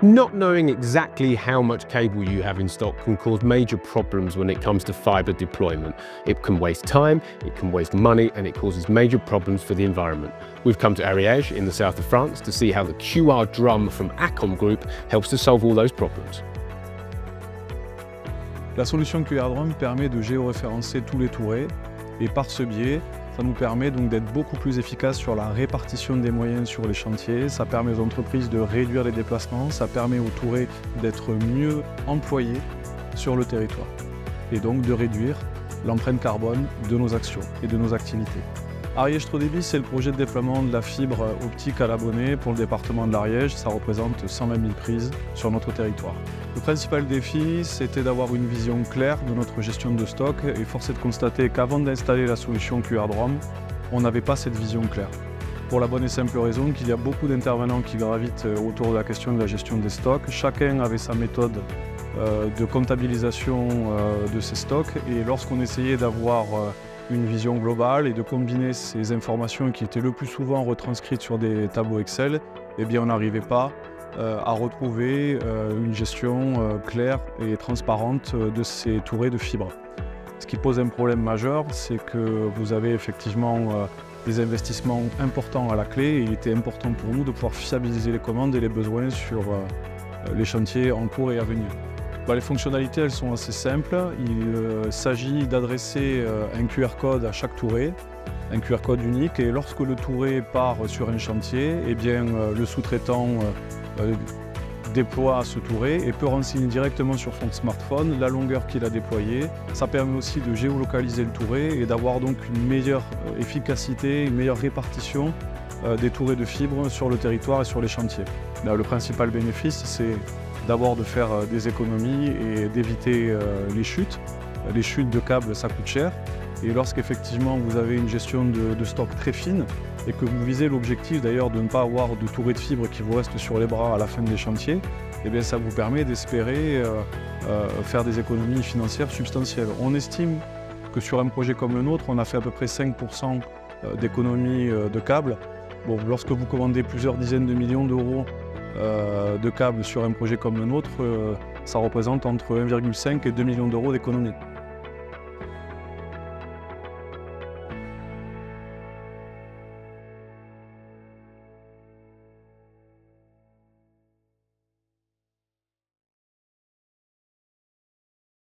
Not knowing exactly how much cable you have in stock can cause major problems when it comes to fibre deployment. It can waste time, it can waste money, and it causes major problems for the environment. We've come to Ariège in the south of France to see how the QR drum from Acom Group helps to solve all those problems. La solution QR Drum permet de géoréférencer tous les tourets et par ce biais, ça nous permet donc d'être beaucoup plus efficace sur la répartition des moyens sur les chantiers, ça permet aux entreprises de réduire les déplacements, ça permet aux tourets d'être mieux employés sur le territoire et donc de réduire l'empreinte carbone de nos actions et de nos activités. Ariège Trop Débit, c'est le projet de déploiement de la fibre optique à l'abonné pour le département de l'Ariège. Ça représente 120 000 prises sur notre territoire. Le principal défi, c'était d'avoir une vision claire de notre gestion de stock et force est de constater qu'avant d'installer la solution QR Drum, on n'avait pas cette vision claire. Pour la bonne et simple raison qu'il y a beaucoup d'intervenants qui gravitent autour de la question de la gestion des stocks. Chacun avait sa méthode de comptabilisation de ses stocks et lorsqu'on essayait d'avoir une vision globale et de combiner ces informations qui étaient le plus souvent retranscrites sur des tableaux Excel, eh bien on n'arrivait pas à retrouver une gestion claire et transparente de ces tourets de fibres. Ce qui pose un problème majeur, c'est que vous avez effectivement des investissements importants à la clé et il était important pour nous de pouvoir fiabiliser les commandes et les besoins sur les chantiers en cours et à venir. Les fonctionnalités, elles sont assez simples. Il s'agit d'adresser un QR code à chaque touret, un QR code unique. Et lorsque le touret part sur un chantier, eh bien, le sous-traitant déploie ce touret et peut renseigner directement sur son smartphone la longueur qu'il a déployée. Ça permet aussi de géolocaliser le touret et d'avoir donc une meilleure efficacité, une meilleure répartition des tourets de fibres sur le territoire et sur les chantiers. Là, le principal bénéfice, c'est d'abord de faire des économies et d'éviter les chutes. Les chutes de câbles, ça coûte cher. Et lorsqu'effectivement vous avez une gestion de stock très fine et que vous visez l'objectif d'ailleurs de ne pas avoir de tourets de fibres qui vous restent sur les bras à la fin des chantiers, eh bien ça vous permet d'espérer faire des économies financières substantielles. On estime que sur un projet comme le nôtre, on a fait à peu près 5% d'économies de câbles. Bon, lorsque vous commandez plusieurs dizaines de millions d'euros de câbles sur un projet comme le nôtre, ça représente entre 1,5 et 2 millions d'euros d'économie.